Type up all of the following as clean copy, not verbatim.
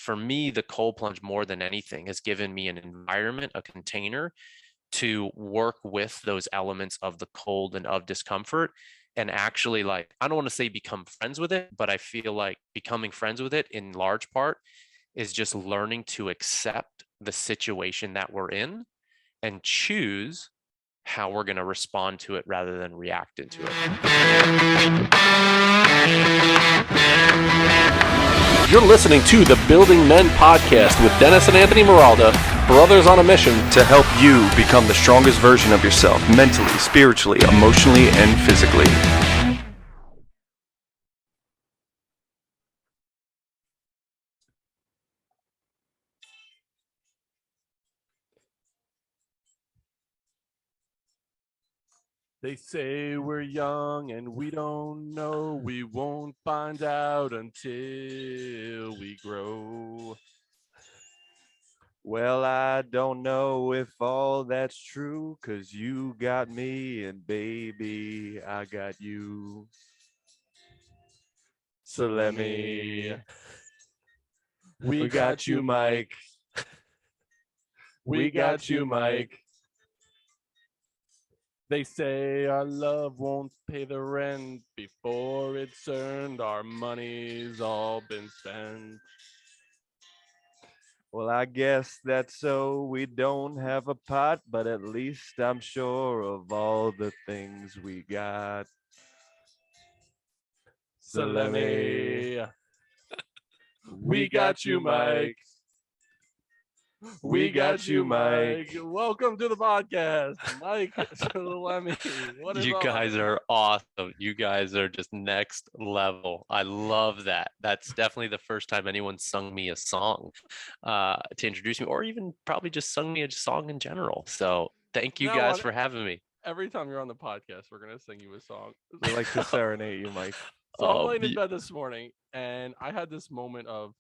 for me, the cold plunge more than anything has given me an environment, a container to work with those elements of the cold and of discomfort, and actually, like, I don't want to say become friends with it, but I feel like becoming friends with it in large part is just learning to accept the situation that we're in and choose how we're going to respond to it rather than react into it. You're listening to the Building Men podcast with Dennis and Anthony Miralda, brothers on a mission to help you become the strongest version of yourself, mentally, spiritually, emotionally, and physically. They say we're young and we don't know. We won't find out until we grow. Well, I don't know if all that's true, 'cause you got me and baby, I got you. Salemi. We got you, Mike. We got you, Mike. They say our love won't pay the rent before it's earned. Our money's all been spent. Well, I guess that's so. We don't have a pot, but at least I'm sure of all the things we got. Salemi. We got you, Mike. We got you, Mike. Welcome to the podcast, Mike Salemi. What is You up? guys are awesome. You guys are just next level. I love that. That's definitely the first time anyone sung me a song to introduce me, or even probably just sung me a song in general. So thank you guys for having me. Every time you're on the podcast, we're going to sing you a song. We like to serenade you, Mike. So I'm laying in bed this morning, and I had this moment of,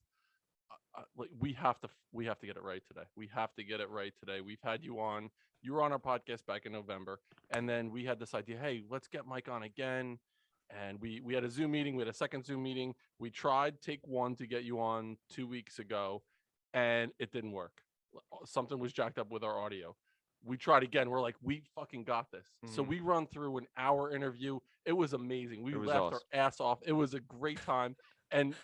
like, we have to get it right today. We have to get it right today. We've had you on. You were on our podcast back in November, and then we had this idea. Hey, let's get Mike on again. And we had a Zoom meeting. We had a second Zoom meeting. We tried take one to get you on 2 weeks ago, and it didn't work. Something was jacked up with our audio. We tried again. We're like, we fucking got this. So we run through an hour interview. It was amazing. We laughed our ass off. It was a great time. And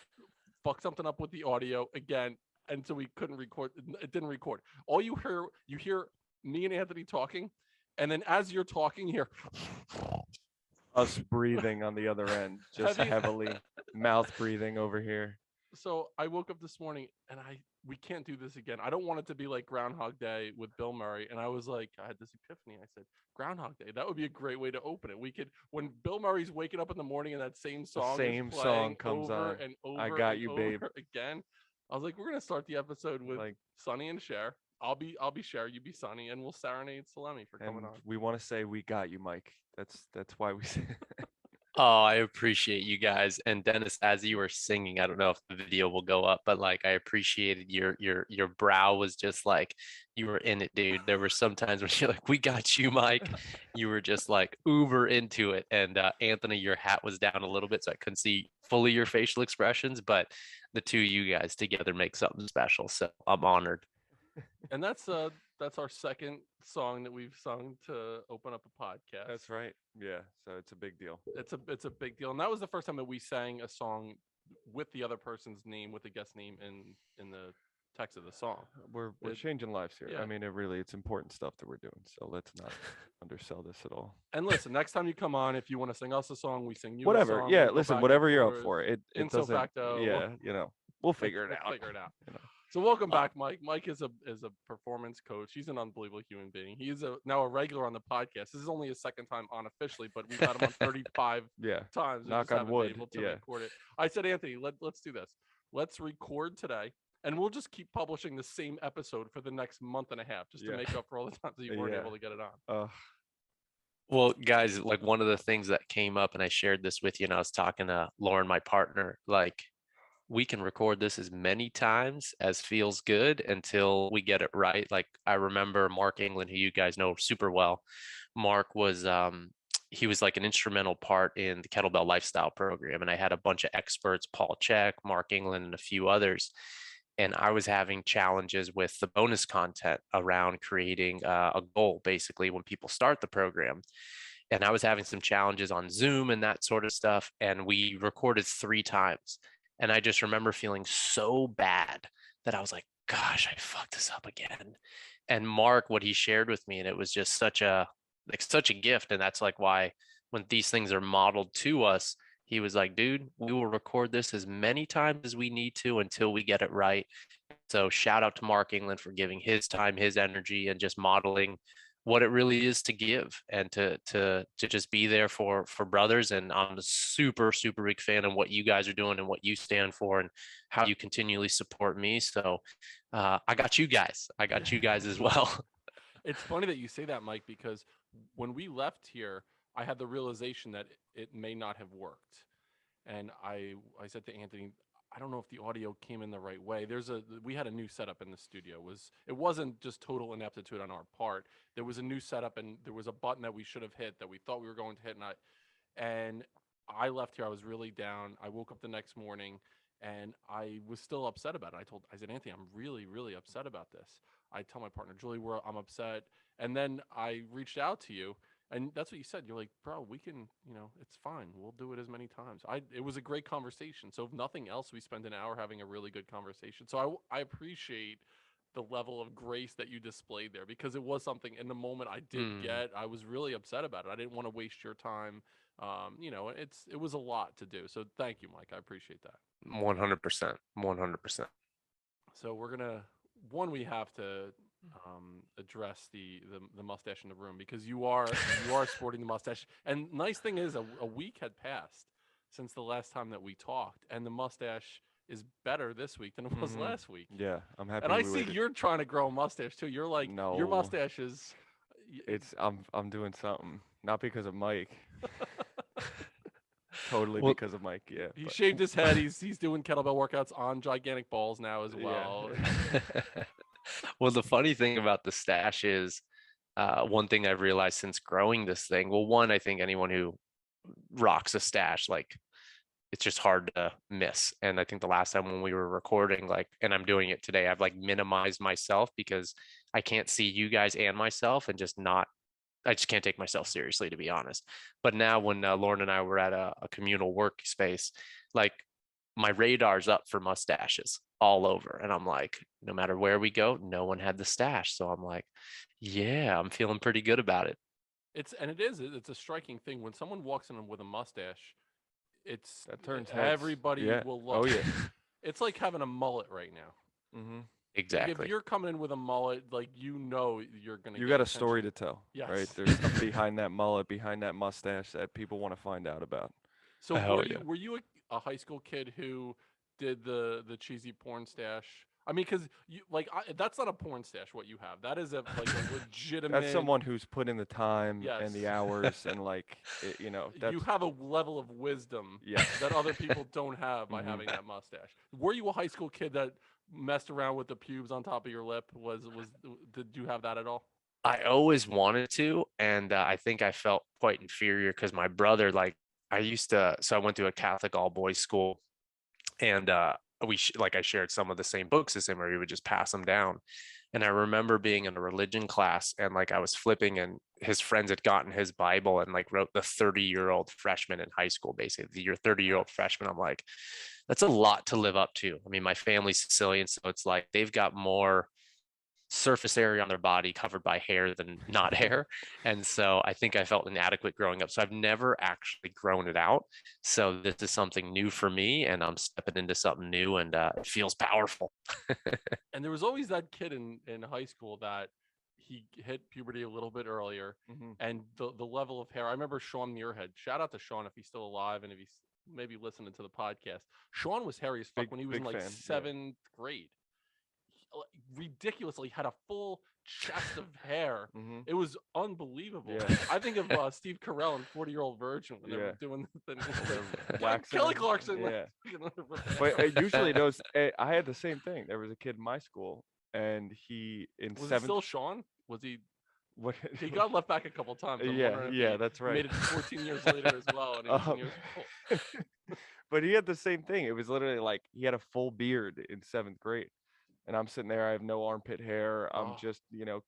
fucked something up with the audio again, and so we couldn't record. It didn't record. All you hear me and Anthony talking, and then as you're talking, you hear us breathing on the other end, just heavily, mouth breathing over here. So I woke up this morning and we can't do this again. I don't want it to be like Groundhog Day with Bill Murray. And I was like, I had this epiphany. I said, Groundhog Day, that would be a great way to open it. We could, when Bill Murray's waking up in the morning and that same song comes on and over I got you, babe. Again. I was like, we're gonna start the episode with like Sonny and Cher. I'll be Cher, you be Sonny, and we'll serenade Salemi for coming on. We want to say we got you, Mike. That's why we say Oh, I appreciate you guys. And Dennis, as you were singing, I don't know if the video will go up, but like I appreciated your brow was just like you were in it, dude. There were some times when you're like, we got you, Mike. You were just like uber into it. And Anthony, your hat was down a little bit, so I couldn't see fully your facial expressions, but the two of you guys together make something special. So I'm honored. And that's our second song that we've sung to open up a podcast. That's right. Yeah. So it's a big deal. It's a big deal. And that was the first time that we sang a song with the other person's name, with the guest name in the text of the song. We're changing lives here. Yeah. I mean, it's important stuff that we're doing. So let's not undersell this at all. And listen, next time you come on, if you want to sing us a song, we sing you whatever. A song. Yeah. Listen, whatever you're up for. It doesn't. Facto, yeah. We'll figure it out. You know. So welcome back, Mike. Mike is a performance coach. He's an unbelievable human being. He is now a regular on the podcast. This is only his second time on officially, but we've had him on 35 times. Knock on wood. Able to record it. I said, Anthony, let's do this. Let's record today, and we'll just keep publishing the same episode for the next month and a half, just to make up for all the times that you weren't able to get it on. Well, guys, like one of the things that came up, and I shared this with you, and I was talking to Lauren, my partner, like, we can record this as many times as feels good until we get it right. Like I remember Mark England, who you guys know super well. Mark was, he was like an instrumental part in the Kettlebell Lifestyle program. And I had a bunch of experts, Paul Check, Mark England, and a few others. and I was having challenges with the bonus content around creating a goal, basically, when people start the program. And I was having some challenges on Zoom and that sort of stuff. And we recorded 3 times. And I just remember feeling so bad that I was like, gosh, I fucked this up again. And Mark, what he shared with me, and it was just such a gift. And that's like why when these things are modeled to us, he was like, dude, we will record this as many times as we need to until we get it right. So shout out to Mark England for giving his time, his energy, and just modeling what it really is to give and to just be there for brothers. And I'm a super big fan of what you guys are doing and what you stand for and how you continually support me. So I got you guys as well. It's funny that you say that, Mike, because when we left here, I had the realization that it may not have worked. And I said to Anthony, I don't know if the audio came in the right way. We had a new setup in the studio. It wasn't just total ineptitude on our part. There was a new setup, and there was a button that we should have hit that we thought we were going to hit, and I left here. I was really down. I woke up the next morning, and I was still upset about it. I said, Anthony, I'm really upset about this. I tell my partner Julie, I'm upset, and then I reached out to you. And that's what you said. You're like, bro, we can, it's fine. We'll do it as many times. It was a great conversation. So if nothing else, we spent an hour having a really good conversation. So I appreciate the level of grace that you displayed there, because it was something in the moment I was really upset about it. I didn't want to waste your time. It was a lot to do. So thank you, Mike. I appreciate that. 100%. 100%. So we have to address the mustache in the room, because you are sporting the mustache. And nice thing is, a week had passed since the last time that we talked, and the mustache is better this week than it was last week. Yeah, I'm happy. And I see you're trying to grow a mustache too. You're like, no, your mustache is. I'm doing something, not because of Mike. Totally because of Mike. Yeah. He shaved his head. He's doing kettlebell workouts on gigantic balls now as well. Yeah. Well, the funny thing about the stash is, one thing I've realized since growing this thing. Well, one, I think anyone who rocks a stash, like, it's just hard to miss. And I think the last time when we were recording, like, and I'm doing it today, I've like minimized myself because I can't see you guys and myself, and I just can't take myself seriously, to be honest. But now when Lauren and I were at a communal workspace, like, my radar's up for mustaches all over. And I'm like, no matter where we go, no one had the stash. So I'm like, yeah, I'm feeling pretty good about it. It's a striking thing when someone walks in with a mustache. That turns heads. Everybody will look. Oh yeah. It's like having a mullet right now. Mm-hmm. Exactly. Like, if you're coming in with a mullet, like, you're gonna. You got a story to tell. Yes. Right. There's stuff behind that mullet, behind that mustache that people want to find out about. So were you a high school kid who did the cheesy porn stash? I mean, because that's not a porn stash. What you have, that is a legitimate. That's someone who's put in the time and the hours, and you have a level of wisdom that other people don't have by having that mustache. Were you a high school kid that messed around with the pubes on top of your lip? Did you have that at all? I always wanted to, and I think I felt quite inferior because my brother, like, so I went to a Catholic all boys school, and I shared some of the same books as him, where he would just pass them down. And I remember being in a religion class, and like I was flipping, and his friends had gotten his Bible and like wrote the 30-year-old freshman in high school, basically your 30-year-old freshman. I'm like, that's a lot to live up to. I mean, my family's Sicilian, so it's like they've got more surface area on their body covered by hair than not hair. And so I think I felt inadequate growing up. So I've never actually grown it out. So this is something new for me, and I'm stepping into something new, and it feels powerful. And there was always that kid in high school that he hit puberty a little bit earlier, and the level of hair. I remember Sean Muirhead. Shout out to Sean if he's still alive and if he's maybe listening to the podcast. Sean was hairy as fuck when he was in like seventh grade. Ridiculously had a full chest of hair. It was unbelievable. I think of Steve Carell and 40-Year-Old Virgin when they were doing the Kelly Clarkson. But usually those, I had the same thing. There was a kid in my school, and he was it still Sean? Was he? What? He got left back a couple times. That's right. Made it 14 years later as well, and 18 years old. But he had the same thing. It was literally like he had a full beard in 7th grade. and I'm sitting there. I have no armpit hair. I'm Oh. just,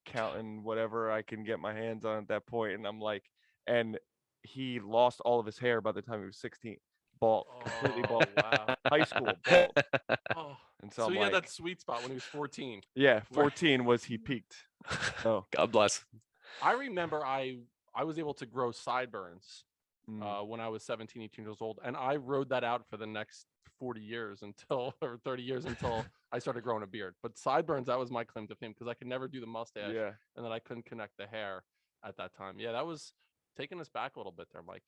counting whatever I can get my hands on at that point. And I'm like, and he lost all of his hair by the time he was 16. Bald, completely bald. Wow. High school, bald. Oh. And so So I'm he had like, that sweet spot when he was 14. yeah, Where- 14 was he peaked. So God bless. I remember I was able to grow sideburns mm, when I was 17, 18 years old. And I rode that out for the next 40 years or 30 years until I started growing a beard. But sideburns, that was my claim to fame because I could never do the mustache yeah. and then I couldn't connect the hair at that time. Yeah, that was taking us back a little bit there, Mike.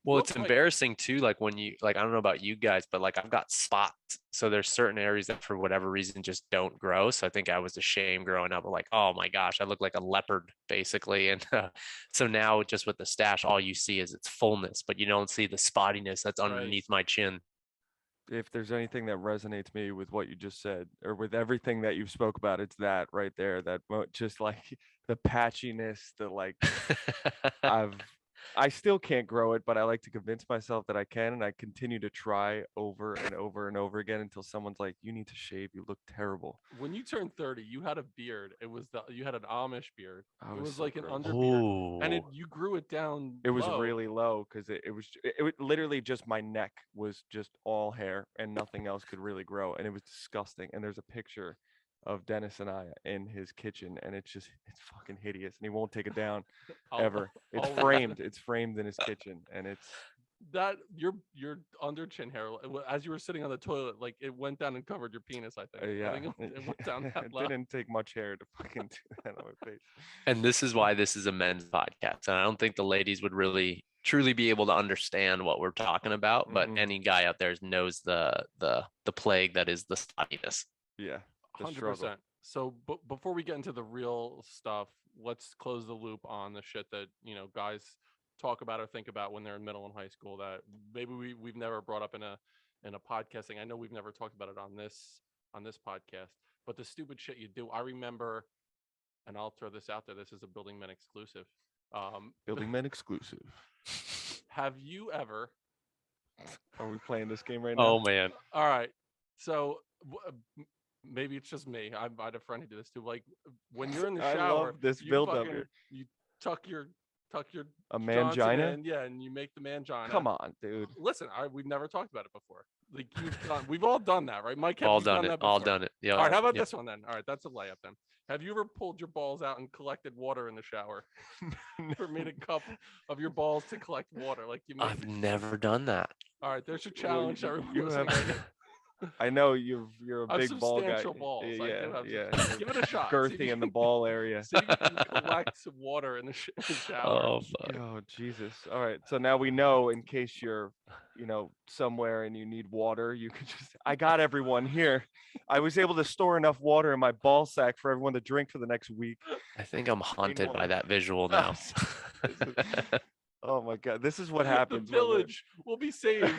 Well, Real it's quick, embarrassing too, like when you like, I don't know about you guys, but like I've got spots. So there's certain areas that for whatever reason just don't grow. So I think I was ashamed growing up. Like, oh my gosh, I look like a leopard basically. And so now just with the stash, all you see is its fullness, but you don't see the spottiness that's Right. underneath my chin. If there's anything that resonates me with what you just said, or with everything that you've spoke about, it's that right there. That just like the patchiness, the like I still can't grow it, but I like to convince myself that I can, and I continue to try over and over and over again until someone's like, "You need to shave. You look terrible." when you turned 30, you had a beard. You had an Amish beard. I It was was so like an gross. underbeard, and Oh, you grew it down It was low. really low because it was literally just my neck was just all hair and nothing else could really grow, and it was disgusting. And there's a picture of Dennis and I in his kitchen, and it's fucking hideous, and he won't take it down ever. It's I'll- framed. It's framed in his kitchen, and it's that your under chin hair as you were sitting on the toilet, like it went down and covered your penis. I think. yeah. I think it went down that It low. didn't take much hair to fucking do that on my face. and this is why this is a men's podcast. And I don't think the ladies would really truly be able to understand what we're talking about, but Mhm. any guy out there knows the plague that is the spottiness. Yeah, the 100%. struggle. So, but before we get into the real stuff, let's close the loop on the shit that guys talk about or think about when they're in middle and high school that maybe we've never brought up in a podcasting. I know we've never talked about it on this podcast, but the stupid shit you do. I remember, and I'll throw this out there. This is a Building Men exclusive. Building Men exclusive. Have you ever? Are we playing this game right now? Oh man. All right. So maybe it's just me. I had a friend who did this too. Like when you're in the I shower, love this you build-up fucking- here. You tuck your A Johnson mangina? in, yeah, and you make the mangina. Come on, dude. Listen, we've never talked about it before. Like we've all done that, right? Mike, have All you done it. that All before? done it. Yeah. All right, how about yeah. this one then? All right, that's a layup then. Have you ever pulled your balls out and collected water in the shower? Or made a cup of your balls to collect water, like you made. I've never done that. All right, there's your Well, challenge. Everyone you listening have- right now. I know you're a I have big ball guy. substantial balls. I do have Yeah. substantial- Give it a shot. See if Girthy you in the can- ball area. See if you can collect some water in the shower. Oh fuck. Oh Jesus! All right, so now we know in case you're, somewhere and you need water, you can just. I got everyone here. I was able to store enough water in my ball sack for everyone to drink for the next week. I think I'm haunted by Meanwhile- that visual now. Oh my God! This is what The happens. when we're- village will be saved.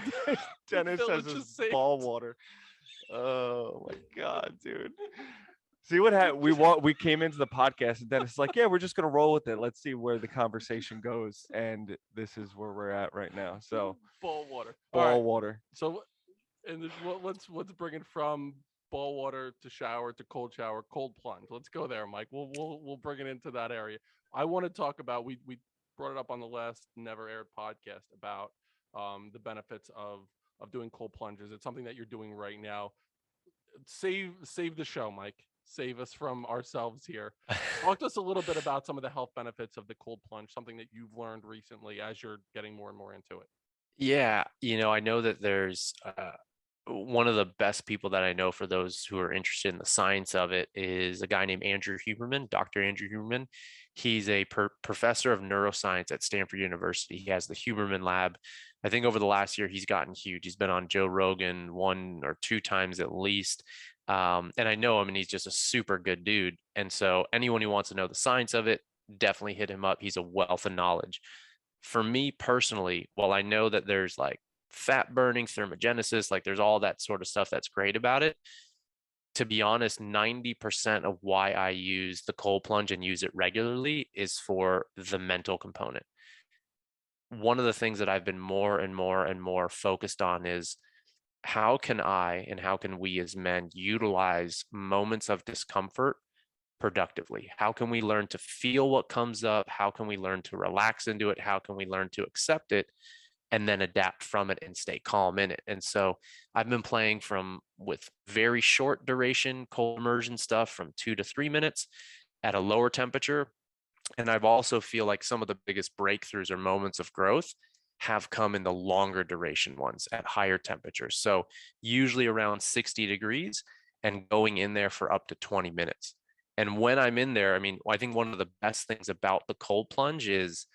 Dennis has village his is saved. ball water. Oh my God, dude. See what happened? We came into the podcast and Dennis is like, yeah, we're just gonna roll with it. Let's see where the conversation goes. And this is where we're at right now. So Ball water. All ball right. water. So, and let's bring it from ball water to shower to cold shower, cold plunge. Let's go there, Mike. We'll bring it into that area. I want to talk about we brought it up on the last never aired podcast about the benefits of doing cold plunges. It's something that you're doing right now. Save the show, Mike. Save us from ourselves here. Talk to us a little bit about some of the health benefits of the cold plunge, something that you've learned recently as you're getting more and more into it. Yeah, I know that there's one of the best people that I know for those who are interested in the science of it is a guy named Andrew Huberman, Dr. Andrew Huberman. He's a professor of neuroscience at Stanford University. He has the Huberman Lab. I think over the last year, he's gotten huge. He's been on Joe Rogan 1 or 2 times at least. And I know him and he's just a super good dude. And so anyone who wants to know the science of it, definitely hit him up. He's a wealth of knowledge. For me personally, while I know that there's like fat burning, thermogenesis, like there's all that sort of stuff that's great about it. To be honest, 90% of why I use the cold plunge and use it regularly is for the mental component. One of the things that I've been more and more and more focused on is how can I and how can we as men utilize moments of discomfort productively? How can we learn to feel what comes up? How can we learn to relax into it? How can we learn to accept it and then adapt from it and stay calm in it? And so I've been playing with very short duration cold immersion stuff from 2 to 3 minutes at a lower temperature. And I've also feel like some of the biggest breakthroughs or moments of growth have come in the longer duration ones at higher temperatures. So usually around 60 degrees and going in there for up to 20 minutes. And when I'm in there, I mean, I think one of the best things about the cold plunge is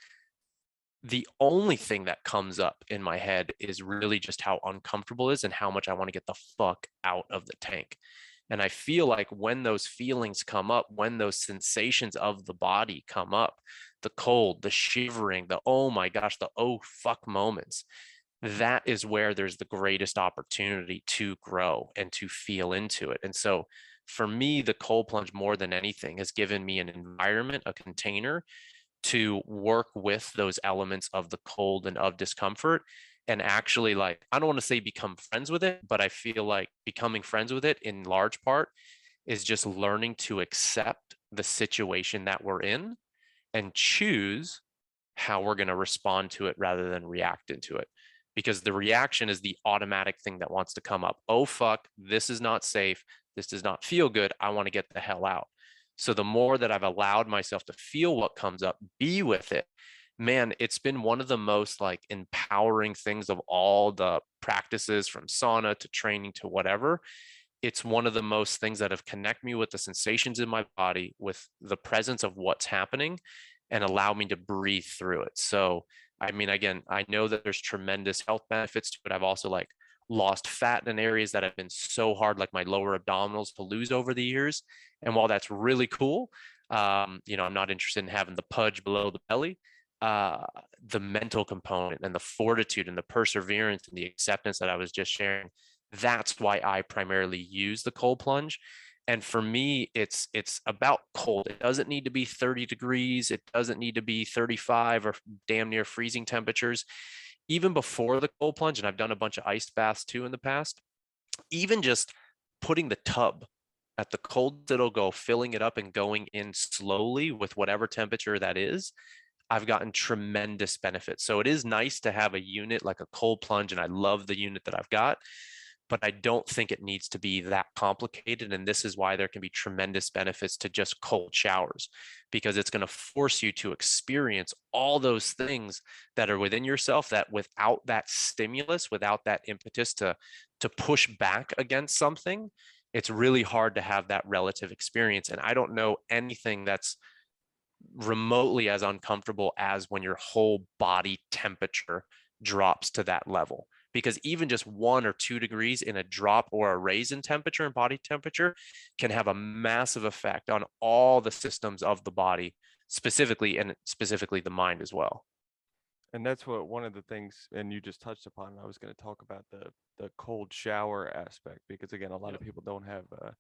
the only thing that comes up in my head is really just how uncomfortable it is and how much I want to get the fuck out of the tank. And I feel like when those feelings come up, when those sensations of the body come up, the cold, the shivering, the oh my gosh, the oh fuck moments, that is where there's the greatest opportunity to grow and to feel into it. And so for me, the cold plunge more than anything has given me an environment, a container to work with those elements of the cold and of discomfort and actually, like, I don't want to say become friends with it, but I feel like becoming friends with it in large part is just learning to accept the situation that we're in and choose how we're going to respond to it rather than react into it, because the reaction is the automatic thing that wants to come up. Oh fuck, this is not safe, this does not feel good, I want to get the hell out. So the more that I've allowed myself to feel what comes up, be with it, man, it's been one of the most like empowering things of all the practices, from sauna to training to whatever. It's one of the most things that have connected me with the sensations in my body, with the presence of what's happening, and allow me to breathe through it. So, I mean, again, I know that there's tremendous health benefits to it. I've also like lost fat in areas that have been so hard, like my lower abdominals, to lose over the years. And while that's really cool, I'm not interested in having the pudge below the belly. Uh, the mental component and the fortitude and the perseverance and the acceptance that I was just sharing, that's why I primarily use the cold plunge. And for me, it's about cold. It doesn't need to be 30 degrees. It doesn't need to be 35 or damn near freezing temperatures. Even before the cold plunge, and I've done a bunch of ice baths too in the past, even just putting the tub at the cold it'll go, filling it up and going in slowly with whatever temperature that is, I've gotten tremendous benefits. So it is nice to have a unit like a cold plunge, and I love the unit that I've got, but I don't think it needs to be that complicated. And this is why there can be tremendous benefits to just cold showers, because it's going to force you to experience all those things that are within yourself that without that stimulus, without that impetus to push back against something, it's really hard to have that relative experience. And I don't know anything that's remotely as uncomfortable as when your whole body temperature drops to that level, because even just 1 or 2 degrees in a drop or a raise in temperature and body temperature can have a massive effect on all the systems of the body, specifically the mind as well. And that's what one of the things, and you just touched upon. I was going to talk about the cold shower aspect, because again, a lot of people don't have a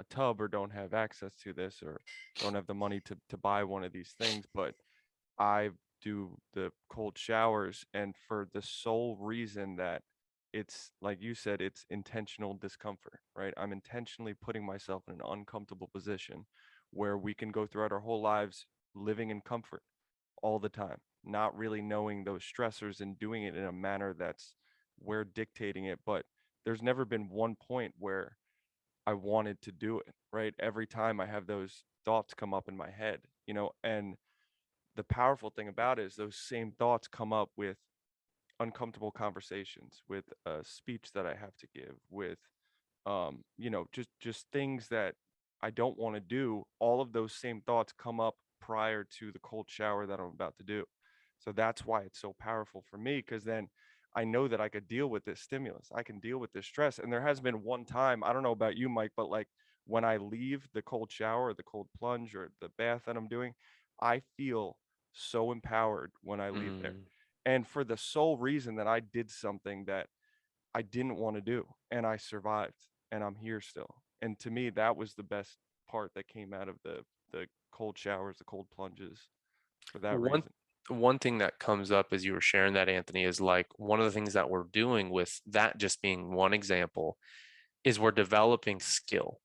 tub or don't have access to this or don't have the money to buy one of these things. But I do the cold showers, and for the sole reason that it's like you said, it's intentional discomfort, right? I'm intentionally putting myself in an uncomfortable position where we can go throughout our whole lives living in comfort all the time, not really knowing those stressors and doing it in a manner that's we're dictating it. But there's never been one point where I wanted to do it, right? Every time I have those thoughts come up in my head, and the powerful thing about it is those same thoughts come up with uncomfortable conversations, with a speech that I have to give, with just things that I don't want to do. All of those same thoughts come up prior to the cold shower that I'm about to do. So that's why it's so powerful for me, because then I know that I could deal with this stimulus. I can deal with this stress. And there has been one time, I don't know about you, Mike, but like when I leave the cold shower or the cold plunge or the bath that I'm doing, I feel so empowered when I leave there. Mm. And for the sole reason that I did something that I didn't want to do, and I survived, and I'm here still. And to me, that was the best part that came out of the cold showers, the cold plunges, for that One reason. one thing that comes up as you were sharing that, Anthony, is like one of the things that we're doing with that just being one example is we're developing skill.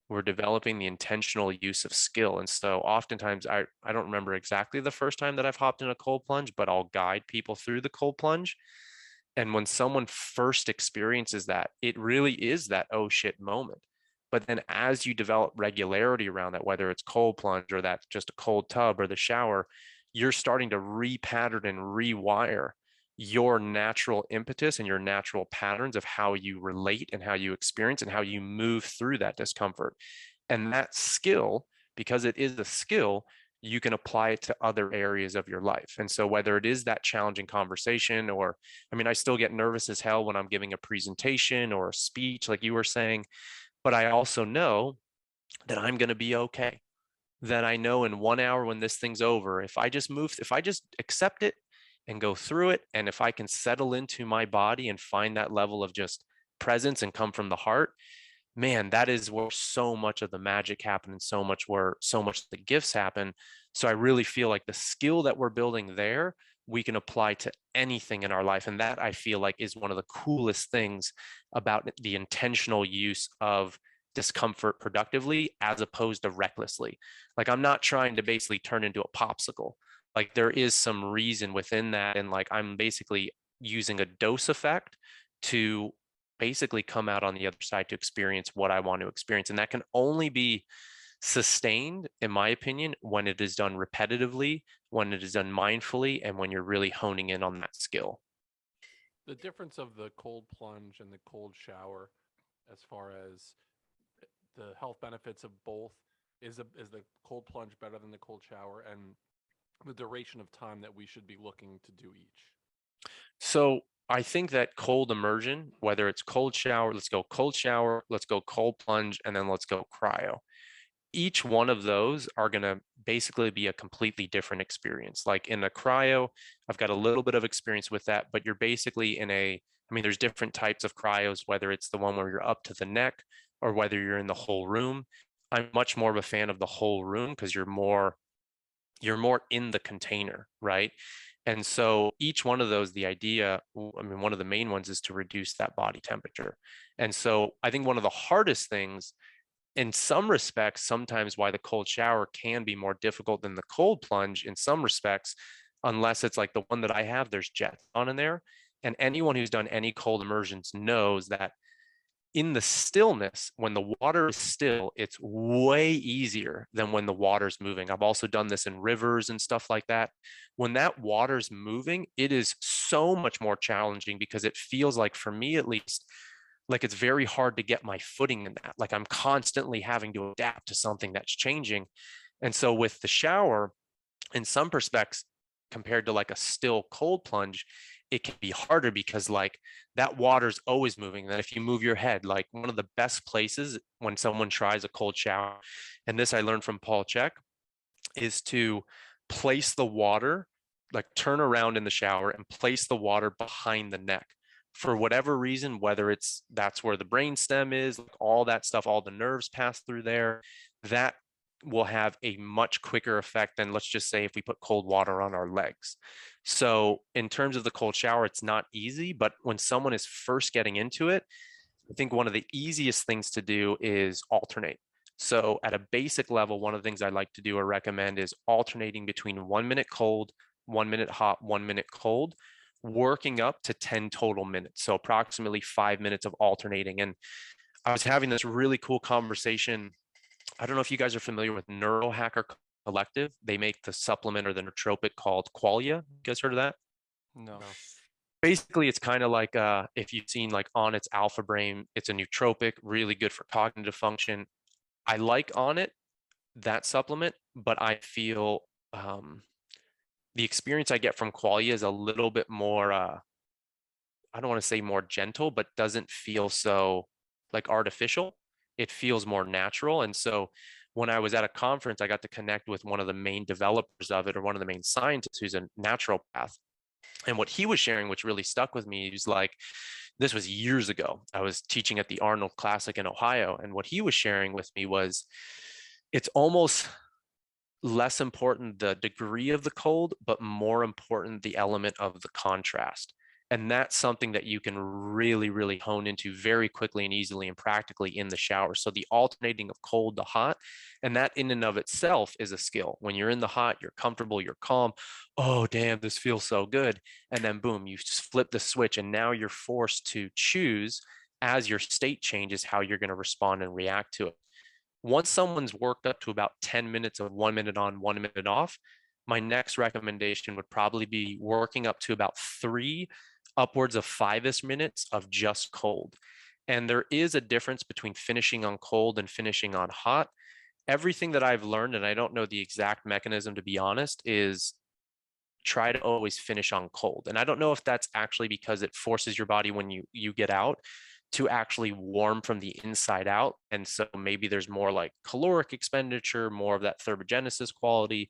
We're developing the intentional use of skill. And so oftentimes I don't remember exactly the first time that I've hopped in a cold plunge, but I'll guide people through the cold plunge. And when someone first experiences that, it really is that oh shit moment. But then as you develop regularity around that, whether it's cold plunge or that's just a cold tub or the shower, you're starting to repattern and rewire your natural impetus and your natural patterns of how you relate and how you experience and how you move through that discomfort. And that skill, because it is a skill, you can apply it to other areas of your life. And so whether it is that challenging conversation, or, I mean, I still get nervous as hell when I'm giving a presentation or a speech, like you were saying, but I also know that I'm going to be okay. That I know in 1 hour when this thing's over, if I just accept it and go through it, and if I can settle into my body and find that level of just presence and come from the heart, man, that is where so much of the magic happens and so much of the gifts happen. So I really feel like the skill that we're building there, we can apply to anything in our life. And that I feel like is one of the coolest things about the intentional use of discomfort productively as opposed to recklessly. Like I'm not trying to basically turn into a popsicle. Like there is some reason within that. And like I'm basically using a dose effect to basically come out on the other side to experience what I want to experience. And that can only be sustained, in my opinion, when it is done repetitively, when it is done mindfully, and when you're really honing in on that skill. The difference of the cold plunge and the cold shower, as far as the health benefits of both, is the cold plunge better than the cold shower, and the duration of time that we should be looking to do each? So I think that cold immersion, whether it's cold shower, let's go cold shower, let's go cold plunge, and then let's go cryo. Each one of those are going to basically be a completely different experience. Like in the cryo, I've got a little bit of experience with that, but you're basically I mean, there's different types of cryos, whether it's the one where you're up to the neck or whether you're in the whole room. I'm much more of a fan of the whole room because you're more in the container, right? And so each one of those, the idea, I mean, one of the main ones is to reduce that body temperature. And so I think one of the hardest things in some respects, sometimes why the cold shower can be more difficult than the cold plunge in some respects, unless it's like the one that I have, there's jets on in there. And anyone who's done any cold immersions knows that in the stillness, when the water is still, it's way easier than when the water's moving. I've also done this in rivers and stuff like that. When that water's moving, it is so much more challenging because it feels like, for me at least, like it's very hard to get my footing in that. Like I'm constantly having to adapt to something that's changing. And so with the shower, in some respects, compared to like a still cold plunge, it can be harder because like that water's always moving. And then if you move your head, like one of the best places when someone tries a cold shower, and this I learned from Paul Chek, is to place the water, like turn around in the shower and place the water behind the neck. For whatever reason, whether it's that's where the brain stem is, like all that stuff, all the nerves pass through there, that will have a much quicker effect than, let's just say, if we put cold water on our legs. So in terms of the cold shower, it's not easy, but when someone is first getting into it, I think one of the easiest things to do is alternate. So at a basic level, one of the things I like to do or recommend is alternating between 1 minute cold, 1 minute hot, 1 minute cold, working up to 10 total minutes. So approximately 5 minutes of alternating. And I was having this really cool conversation. I don't know if you guys are familiar with Neurohacker Collective. They make the supplement or the nootropic called Qualia. You guys heard of that? No. No. Basically, it's kind of like if you've seen like On Its Alpha Brain, it's a nootropic, really good for cognitive function. I like On It, that supplement, but I feel the experience I get from Qualia is a little bit more, I don't want to say more gentle, but doesn't feel so like artificial. It feels more natural. And so when I was at a conference, I got to connect with one of the main developers of it, or one of the main scientists who's a naturopath. And what he was sharing, which really stuck with me, is like, this was years ago. I was teaching at the Arnold Classic in Ohio. And what he was sharing with me was, it's almost less important the degree of the cold, but more important the element of the contrast. And that's something that you can really, really hone into very quickly and easily and practically in the shower. So the alternating of cold to hot, and that in and of itself is a skill. When you're in the hot, you're comfortable, you're calm. Oh, damn, this feels so good. And then boom, you just flip the switch, and now you're forced to choose as your state changes how you're going to respond and react to it. Once someone's worked up to about 10 minutes of 1 minute on, 1 minute off, my next recommendation would probably be working up to about 3, upwards of 5-ish minutes of just cold. And there is a difference between finishing on cold and finishing on hot. Everything that I've learned, and I don't know the exact mechanism to be honest, is try to always finish on cold. And I don't know if that's actually because it forces your body when you get out to actually warm from the inside out. And so maybe there's more like caloric expenditure, more of that thermogenesis quality.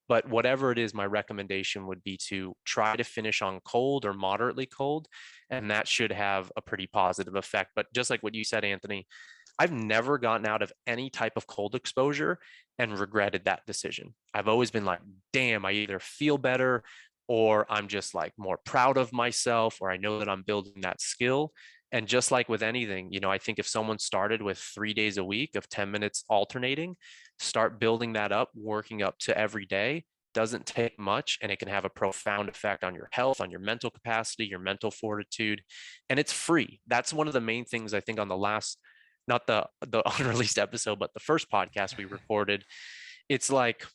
But whatever it is, my recommendation would be to try to finish on cold or moderately cold. And that should have a pretty positive effect. But just like what you said, Anthony, I've never gotten out of any type of cold exposure and regretted that decision. I've always been like, damn, I either feel better or I'm just like more proud of myself, or I know that I'm building that skill. And just like with anything, I think if someone started with 3 days a week of 10 minutes alternating, start building that up, working up to every day, doesn't take much, and it can have a profound effect on your health, on your mental capacity, your mental fortitude, and it's free. That's one of the main things I think on the last, not the unreleased episode, but the first podcast we recorded. It's like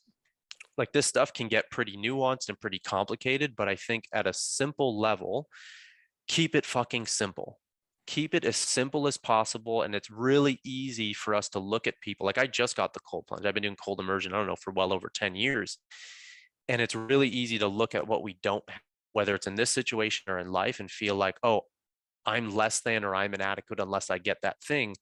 this stuff can get pretty nuanced and pretty complicated, but I think at a simple level, keep it fucking simple. Keep it as simple as possible. And it's really easy for us to look at people. Like I just got the cold plunge. I've been doing cold immersion, I don't know, for well over 10 years. And it's really easy to look at what we don't have, whether it's in this situation or in life, and feel like, oh, I'm less than or I'm inadequate unless I get that thing.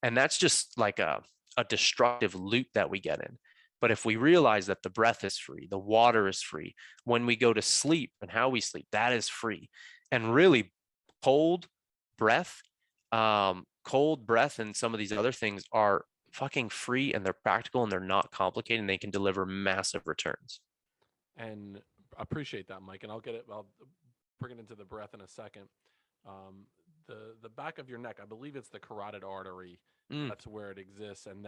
And that's just like a destructive loop that we get in. But if we realize that the breath is free, the water is free, when we go to sleep and how we sleep, that is free. And really, cold breath, cold breath, and some of these other things are fucking free, and they're practical, and they're not complicated, and they can deliver massive returns. And appreciate that, Mike. And I'll bring it into the breath in a second. The back of your neck, I believe it's the carotid artery. That's where it exists, and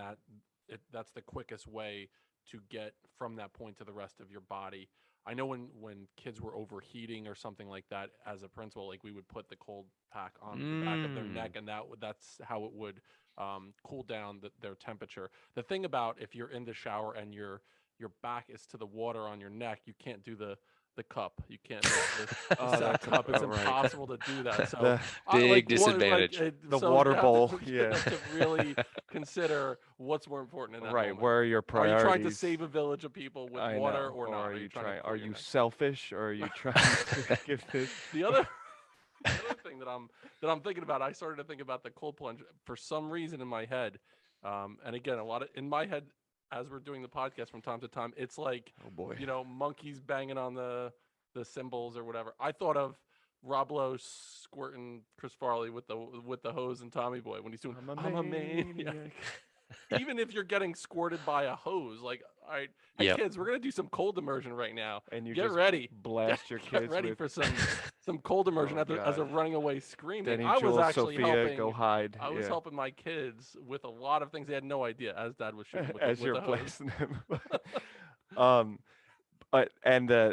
that's the quickest way to get from that point to the rest of your body. I know when kids were overheating or something like that, as a principal, like we would put the cold pack on the back of their neck, and that's how it would cool down their temperature. The thing about if you're in the shower and your back is to the water on your neck, you can't do the cup. You can't do the cup. It's impossible to do that. So big disadvantage. The water bowl. You have to really consider what's more important in that moment. Where are your priorities? Are you trying to save a village of people with water or not? Are you selfish, or are you trying to give this? The other thing that I'm thinking about, I started to think about the cold plunge for some reason in my head. And again, a lot of in my head, as we're doing the podcast from time to time, it's like, oh boy, monkeys banging on the cymbals or whatever. I thought of Rob Lowe squirting Chris Farley with the hose and Tommy Boy when he's doing I'm a maniac. Even if you're getting squirted by a hose, like, all right, hey kids, we're gonna do some cold immersion right now. And you get ready, blast your kids. Get ready for some cold immersion as a running away screaming. Denny, I was actually Sophia, helping. Go hide. I was helping my kids with a lot of things they had no idea. As Dad was shooting with as the, you're with the blasting them. But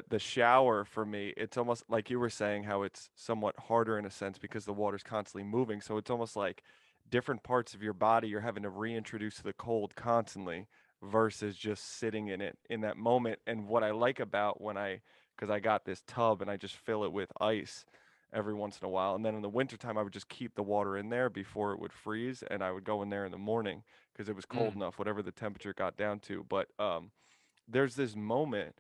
the shower for me, it's almost like you were saying how it's somewhat harder in a sense because the water's constantly moving. So it's almost like different parts of your body you're having to reintroduce the cold constantly versus just sitting in it in that moment. And what I like about because I got this tub and I just fill it with ice every once in a while, and then in the wintertime I would just keep the water in there before it would freeze, and I would go in there in the morning because it was cold enough, whatever the temperature got down to. But there's this moment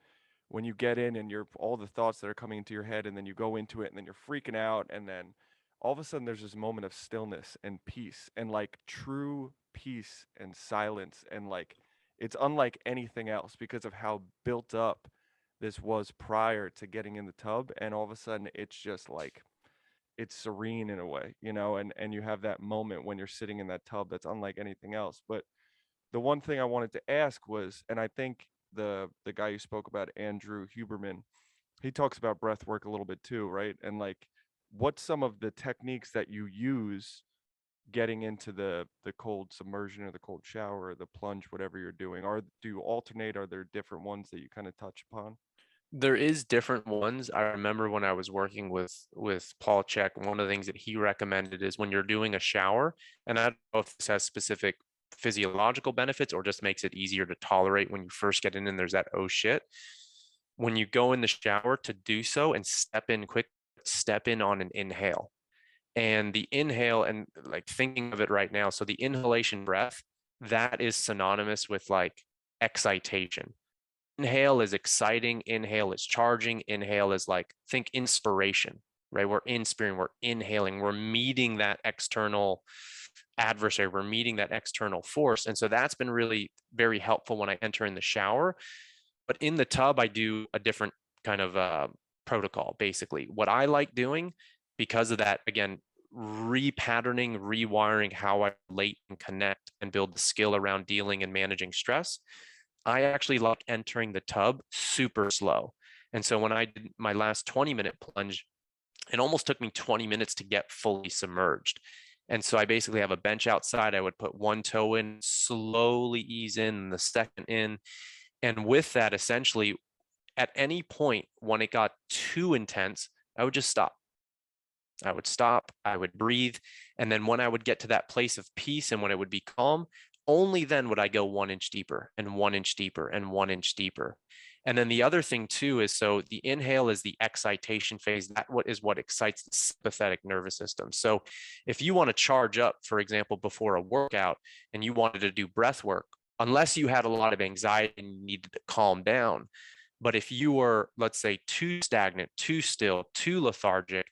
when you get in and you're all the thoughts that are coming into your head, and then you go into it, and then you're freaking out, and then all of a sudden there's this moment of stillness and peace, and like true peace and silence, and like it's unlike anything else because of how built up this was prior to getting in the tub. And all of a sudden it's just like it's serene in a way, and you have that moment when you're sitting in that tub that's unlike anything else. But the one thing I wanted to ask was, and I think the guy you spoke about, Andrew Huberman, he talks about breath work a little bit too, right? And like, what's some of the techniques that you use getting into the cold submersion or the cold shower or the plunge, whatever you're doing? Do you alternate? Are there different ones that you kind of touch upon? There is different ones. I remember when I was working with Paul Check, one of the things that he recommended is when you're doing a shower, and I don't know if this has specific physiological benefits or just makes it easier to tolerate when you first get in and there's that oh shit. When you go in the shower to do so and step in quick, step in on an inhale. And the inhale, and like thinking of it right now, so the inhalation breath, that is synonymous with like excitation. Inhale is exciting, inhale is charging, inhale is like, think inspiration, right? We're inspiring, we're inhaling, we're meeting that external adversary, we're meeting that external force. And so that's been really very helpful when I enter in the shower. But in the tub, I do a different kind of protocol, basically. What I like doing, because of that, again, repatterning, rewiring how I relate and connect and build the skill around dealing and managing stress, I actually like entering the tub super slow. And so when I did my last 20-minute plunge, it almost took me 20 minutes to get fully submerged. And so I basically have a bench outside. I would put one toe in, slowly ease in, the second in. And with that, essentially, at any point when it got too intense, I would just stop. I would stop, I would breathe. And then when I would get to that place of peace and when it would be calm, only then would I go 1 inch deeper and 1 inch deeper and 1 inch deeper. And then the other thing too is, so the inhale is the excitation phase. That is what excites the sympathetic nervous system. So if you want to charge up, for example, before a workout and you wanted to do breath work, unless you had a lot of anxiety and you needed to calm down. But if you were, let's say, too stagnant, too still, too lethargic,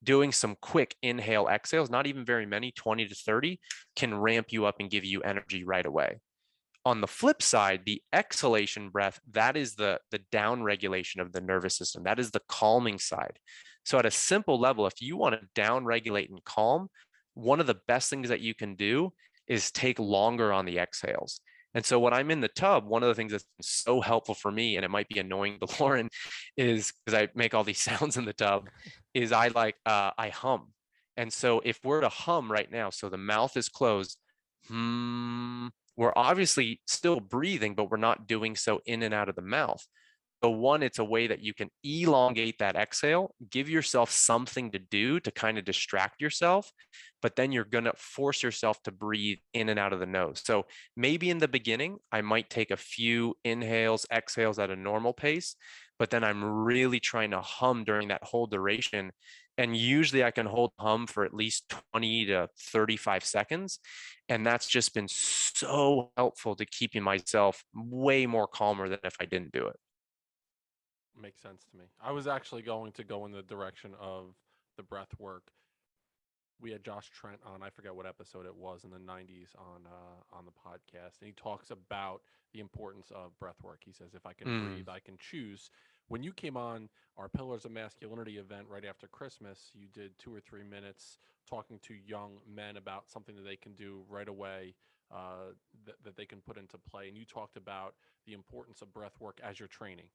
doing some quick inhale exhales, not even very many, 20 to 30, can ramp you up and give you energy right away. On the flip side, the exhalation breath, that is the down regulation of the nervous system. That is the calming side. So at a simple level, if you want to down regulate and calm, one of the best things that you can do is take longer on the exhales. And so when I'm in the tub, one of the things that's so helpful for me, and it might be annoying to Lauren, is because I make all these sounds in the tub, is I hum. And so if we're to hum right now, so the mouth is closed, we're obviously still breathing, but we're not doing so in and out of the mouth. So one, it's a way that you can elongate that exhale, give yourself something to do to kind of distract yourself, but then you're going to force yourself to breathe in and out of the nose. So maybe in the beginning, I might take a few inhales, exhales at a normal pace, but then I'm really trying to hum during that whole duration. And usually I can hold hum for at least 20 to 35 seconds. And that's just been so helpful to keeping myself way more calmer than if I didn't do it. Makes sense to me. I was actually going to go in the direction of the breath work. We had Josh Trent on. I forget what episode it was in the 90s on the podcast, and he talks about the importance of breath work. He says, if I can breathe, I can choose. When you came on our Pillars of Masculinity event right after Christmas, you did 2 or 3 minutes talking to young men about something that they can do right away, that they can put into play. And you talked about the importance of breath work as you're training.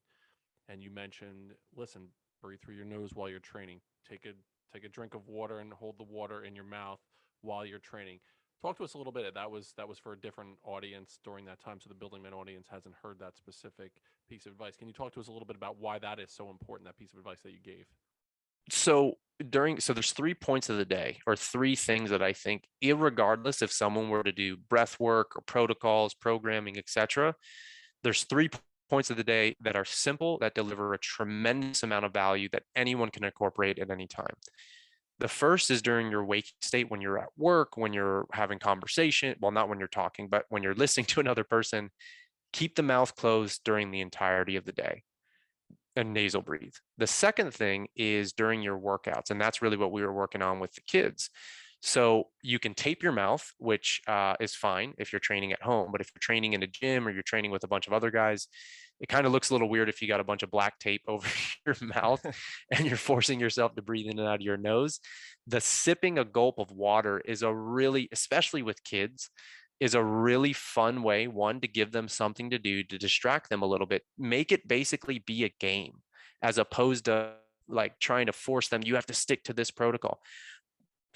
And you mentioned, listen, breathe through your nose while you're training. Take a drink of water and hold the water in your mouth while you're training. Talk to us a little bit. That was for a different audience during that time, so the Building Men audience hasn't heard that specific piece of advice. Can you talk to us a little bit about why that is so important, that piece of advice that you gave? So there's 3 points of the day, or 3 things that I think, irregardless if someone were to do breath work or protocols, programming, etc., there's 3 points of the day that are simple, that deliver a tremendous amount of value that anyone can incorporate at any time. The first is during your waking state, when you're at work, when you're having conversation, well, not when you're talking, but when you're listening to another person, keep the mouth closed during the entirety of the day and nasal breathe. The second thing is during your workouts, and that's really what we were working on with the kids. So you can tape your mouth, which is fine if you're training at home, but if you're training in a gym or you're training with a bunch of other guys, it kind of looks a little weird if you got a bunch of black tape over your mouth and you're forcing yourself to breathe in and out of your nose. The sipping a gulp of water is a really, especially with kids, is a really fun way, one, to give them something to do to distract them a little bit. Make it basically be a game as opposed to like trying to force them, you have to stick to this protocol.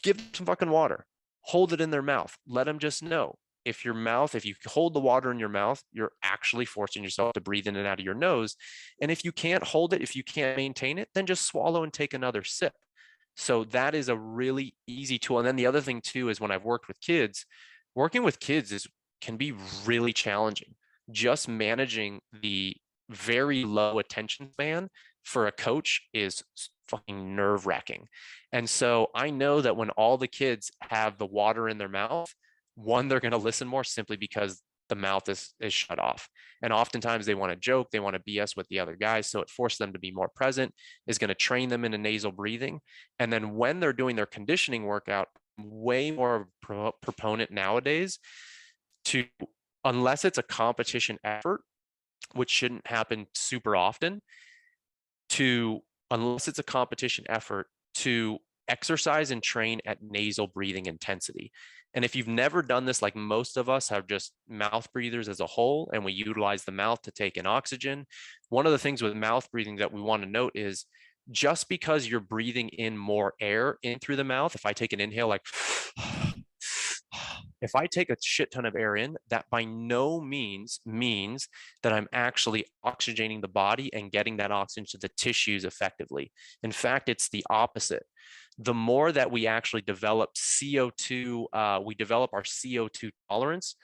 Give them some fucking water, hold it in their mouth, let them just know. If you hold the water in your mouth, you're actually forcing yourself to breathe in and out of your nose. And if you can't hold it, if you can't maintain it, then just swallow and take another sip. So that is a really easy tool. And then the other thing too is when I've worked with kids, working with kids can be really challenging. Just managing the very low attention span for a coach is fucking nerve wracking. And so I know that when all the kids have the water in their mouth, one, they're going to listen more simply because the mouth is shut off. And oftentimes they want to joke, they want to BS with the other guys. So it forces them to be more present, is going to train them into nasal breathing. And then when they're doing their conditioning workout, way more proponent nowadays to, unless it's a competition effort, which shouldn't happen super often, unless it's a competition effort, to exercise and train at nasal breathing intensity. And if you've never done this, like most of us have just mouth breathers as a whole, and we utilize the mouth to take in oxygen. One of the things with mouth breathing that we want to note is just because you're breathing in more air in through the mouth, if I take an inhale, like if I take a shit ton of air in, that by no means means that I'm actually oxygenating the body and getting that oxygen to the tissues effectively. In fact, it's the opposite. The more that we actually develop CO2, we develop our CO2 tolerance,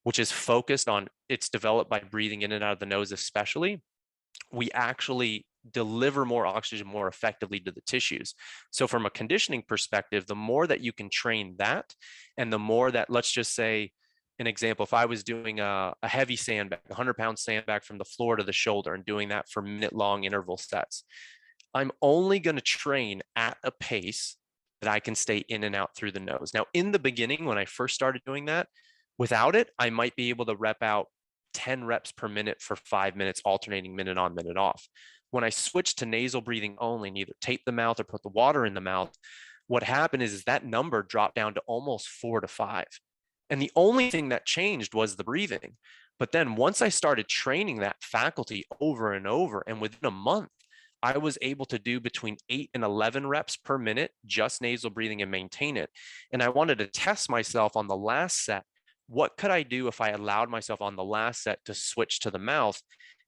which is focused on, it's developed by breathing in and out of the nose, especially. We actually deliver more oxygen more effectively to the tissues. So from a conditioning perspective, the more that you can train that, and the more that, let's just say, an example, if I was doing a heavy sandbag, 100-pound sandbag from the floor to the shoulder and doing that for minute-long interval sets, I'm only going to train at a pace that I can stay in and out through the nose. Now, in the beginning, when I first started doing that, without it, I might be able to rep out 10 reps per minute for 5 minutes, alternating minute on, minute off. When I switched to nasal breathing only and either tape the mouth or put the water in the mouth, what happened is that number dropped down to almost 4 to 5. And the only thing that changed was the breathing. But then once I started training that faculty over and over, and within a month, I was able to do between 8 and 11 reps per minute, just nasal breathing, and maintain it. And I wanted to test myself on the last set. What could I do if I allowed myself on the last set to switch to the mouth?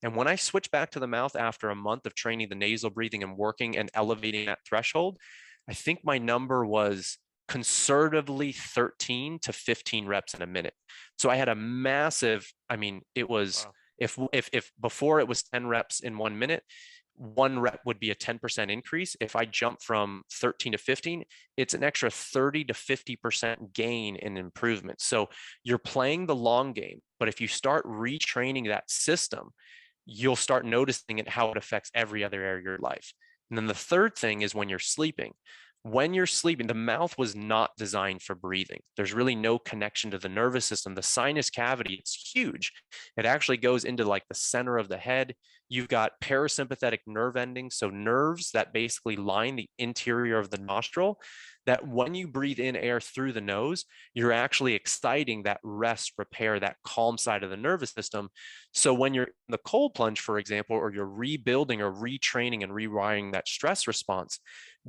And when I switched back to the mouth after a month of training the nasal breathing and working and elevating that threshold, I think my number was conservatively 13 to 15 reps in a minute. So I had a massive, I mean, it was, wow. If before it was 10 reps in 1 minute, 1 rep would be a 10% increase. If I jump from 13 to 15, it's an extra 30 to 50% gain in improvement. So you're playing the long game, but if you start retraining that system, you'll start noticing it, how it affects every other area of your life. And then the third thing is when you're sleeping. When you're sleeping, the mouth was not designed for breathing. There's really no connection to the nervous system. The sinus cavity, it's huge. It actually goes into like the center of the head. You've got parasympathetic nerve endings, so nerves that basically line the interior of the nostril, that when you breathe in air through the nose, you're actually exciting that rest, repair, that calm side of the nervous system. So when you're in the cold plunge, for example, or you're rebuilding or retraining and rewiring that stress response,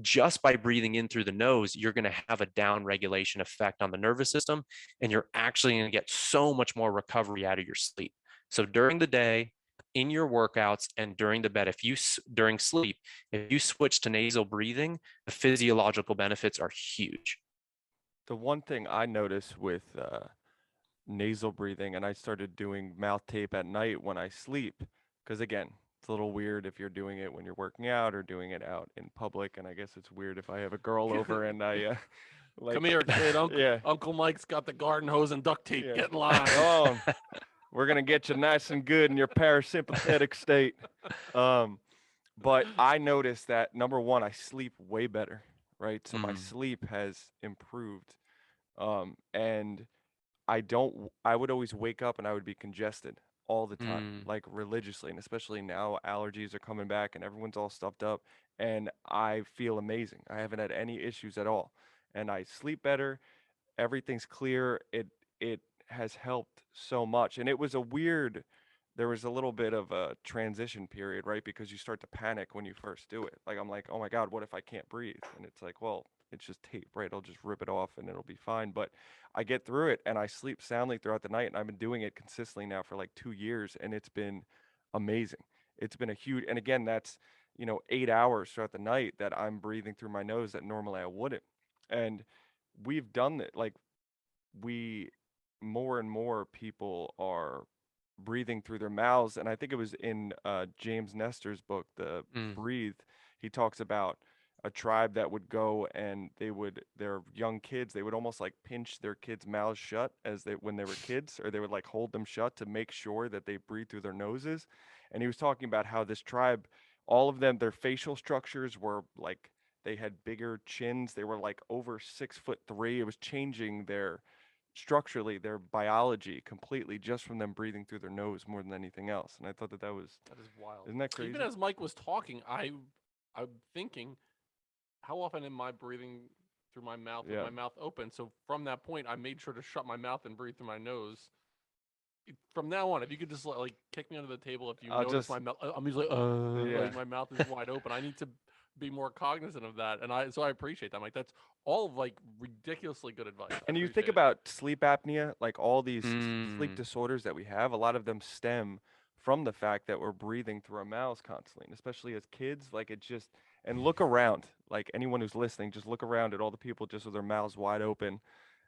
just by breathing in through the nose, you're going to have a down regulation effect on the nervous system, and you're actually going to get so much more recovery out of your sleep. So during the day, in your workouts, and during the bed, during sleep, if you switch to nasal breathing, the physiological benefits are huge. The one thing I notice with nasal breathing, and I started doing mouth tape at night when I sleep, because again, it's a little weird if you're doing it when you're working out or doing it out in public, and I guess it's weird if I have a girl over and I like, come here, kid. yeah. Uncle Mike's got the garden hose and duct tape. Yeah. Get in line. Oh, we're gonna get you nice and good in your parasympathetic state. But I noticed that, number one, I sleep way better, right? So my sleep has improved, and I would always wake up and I would be congested all the time, like religiously. And especially now, allergies are coming back and everyone's all stuffed up. And I feel amazing. I haven't had any issues at all. And I sleep better. Everything's clear. It has helped so much. And there was a little bit of a transition period, right? Because you start to panic when you first do it. Like, I'm like, oh my God, what if I can't breathe? And it's like, well, it's just tape, right? I'll just rip it off and it'll be fine. But I get through it and I sleep soundly throughout the night. And I've been doing it consistently now for like 2 years, and it's been amazing. It's been a huge, and again, that's, 8 hours throughout the night that I'm breathing through my nose that normally I wouldn't. And we've done it. Like, we, more and more people are breathing through their mouths. And I think it was in James Nestor's book, The Mm. Breathe. He talks about a tribe that would go and their young kids, they would almost like pinch their kids' mouths shut when they were kids, or they would like hold them shut to make sure that they breathe through their noses. And he was talking about how this tribe, all of them, their facial structures were like, they had bigger chins. They were like over 6'3". It was changing structurally their biology completely just from them breathing through their nose more than anything else. And I thought that was, That is wild. isn't that crazy? Even as Mike was talking, I'm thinking, how often am I breathing through my mouth with my mouth open? So from that point, I made sure to shut my mouth and breathe through my nose. From now on, if you could just like kick me under the table if you notice my mouth, I'm usually like my mouth is wide open. I need to be more cognizant of that, and I appreciate that. Like, that's all like ridiculously good advice. And you think about sleep apnea, like all these sleep disorders that we have, a lot of them stem from the fact that we're breathing through our mouths constantly, and especially as kids. Like, it just, and look around, like anyone who's listening, just look around at all the people just with their mouths wide open,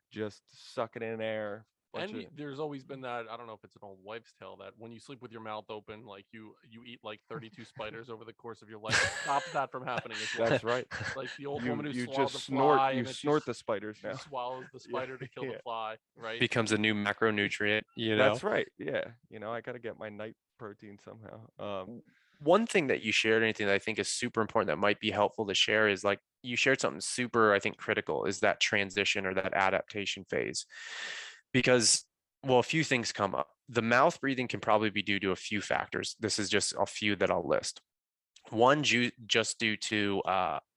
just sucking in air. And there's always been that, I don't know if it's an old wives' tale, that when you sleep with your mouth open, like you eat like 32 spiders over the course of your life. It stops that from happening as well. That's right. Like the old woman who you swallowed just the fly. You snort the spiders now. She swallows the spider to kill the fly, right? Becomes a new macronutrient, That's right. Yeah. I got to get my night protein somehow. One thing that you shared, anything that I think is super important that might be helpful to share, is like you shared something super, I think, critical, is that transition or that adaptation phase. Because, well, a few things come up. The mouth breathing can probably be due to a few factors. This is just a few that I'll list. One, just due to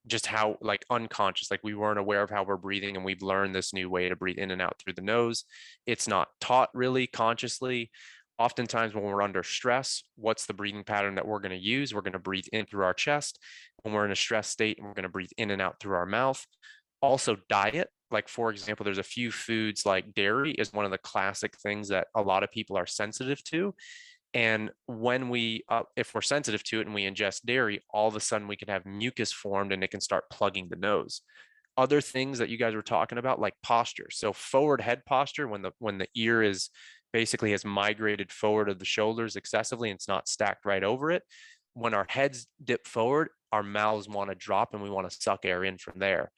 just how like unconscious, like we weren't aware of how we're breathing, and we've learned this new way to breathe in and out through the nose. It's not taught really consciously. Oftentimes when we're under stress, what's the breathing pattern that we're going to use? We're going to breathe in through our chest. When we're in a stress state, we're going to breathe in and out through our mouth. Also diet. Like, for example, there's a few foods like dairy is one of the classic things that a lot of people are sensitive to. And when if we're sensitive to it and we ingest dairy, all of a sudden we can have mucus formed and it can start plugging the nose. Other things that you guys were talking about, like posture. So forward head posture, when the ear is basically has migrated forward of the shoulders excessively and it's not stacked right over it. When our heads dip forward, our mouths want to drop and we want to suck air in from there.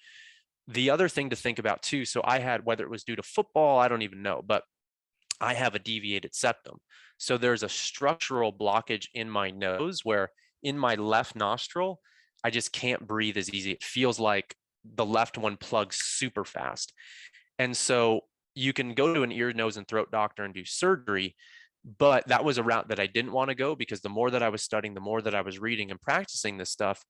The other thing to think about too, so I had, whether it was due to football, I don't even know, but I have a deviated septum. So there's a structural blockage in my nose where in my left nostril, I just can't breathe as easy. It feels like the left one plugs super fast. And so you can go to an ear, nose, and throat doctor and do surgery, but that was a route that I didn't want to go, because the more that I was studying, the more that I was reading and practicing this stuff,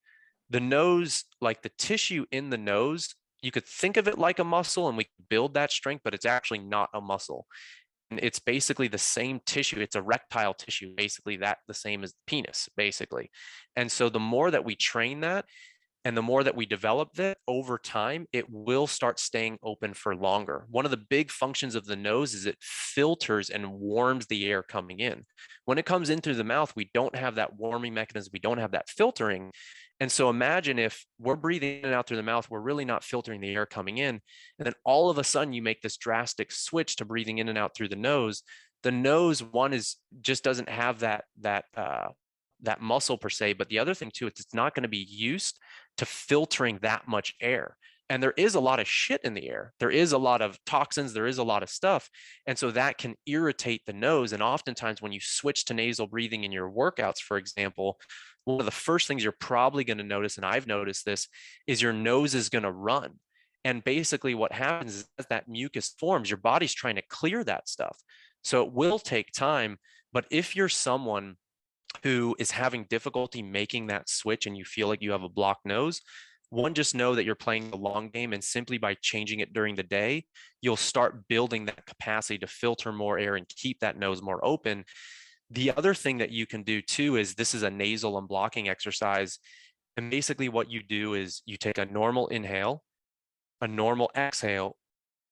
the nose, like the tissue in the nose, you could think of it like a muscle and we build that strength, but it's actually not a muscle. And it's basically the same tissue. It's erectile tissue, basically the same as the penis, basically. And so the more that we train that, and the more that we develop that over time, it will start staying open for longer. One of the big functions of the nose is it filters and warms the air coming in. When it comes in through the mouth, we don't have that warming mechanism. We don't have that filtering. And so imagine if we're breathing in and out through the mouth, we're really not filtering the air coming in. And then all of a sudden you make this drastic switch to breathing in and out through the nose. The nose, one, just doesn't have that muscle per se, but the other thing too, it's not going to be used to filtering that much air. And there is a lot of shit in the air. There is a lot of toxins. There is a lot of stuff. And so that can irritate the nose. And oftentimes when you switch to nasal breathing in your workouts, for example, one of the first things you're probably going to notice, and I've noticed this, is your nose is going to run. And basically what happens is as that mucus forms, your body's trying to clear that stuff. So it will take time. But if you're someone who is having difficulty making that switch and you feel like you have a blocked nose, One, just know that you're playing the long game, and simply by changing it during the day, you'll start building that capacity to filter more air and keep that nose more open. The other thing that you can do too is, this is a nasal unblocking exercise. And basically what you do is you take a normal inhale, a normal exhale,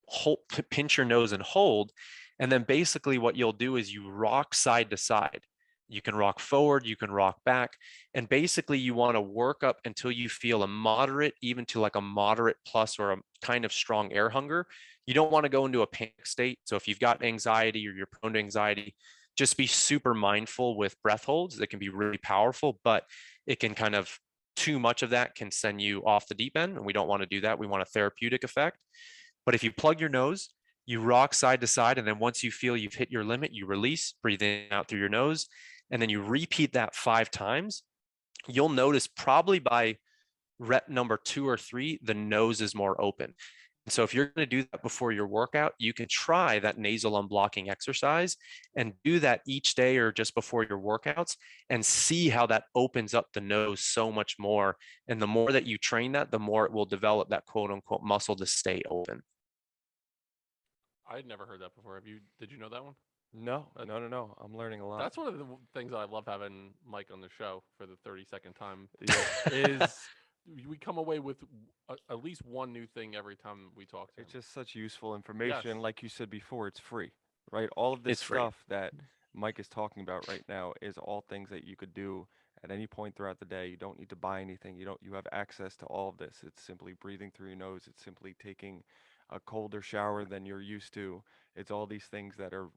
hold, pinch your nose and hold. And then basically what you'll do is you rock side to side. You can rock forward, you can rock back. And basically you want to work up until you feel a moderate, even to like a moderate plus or a kind of strong air hunger. You don't want to go into a panic state. So if you've got anxiety or you're prone to anxiety, just be super mindful with breath holds. It can be really powerful, but it can kind of, too much of that can send you off the deep end. And we don't want to do that. We want a therapeutic effect. But if you plug your nose, you rock side to side, and then once you feel you've hit your limit, you release, breathing out through your nose, and then you repeat that 5 times. You'll notice probably by rep number 2 or 3, the nose is more open. So if you're going to do that before your workout, you can try that nasal unblocking exercise and do that each day or just before your workouts, and see how that opens up the nose so much more. And the more that you train that, the more it will develop that quote unquote muscle to stay open. I had never heard that before. Did you know that one? No. I'm learning a lot. That's one of the things that I love having Mike on the show for the 32nd time. Yeah. Is we come away with at least one new thing every time we talk to him. It's just such useful information. Yes. Like you said before, it's free, right? All of this It's free. stuff that Mike is talking about right now is all things that you could do at any point throughout the day. You don't need to buy anything. You have access to all of this. It's simply breathing through your nose. It's simply taking a colder shower than you're used to. It's all these things that are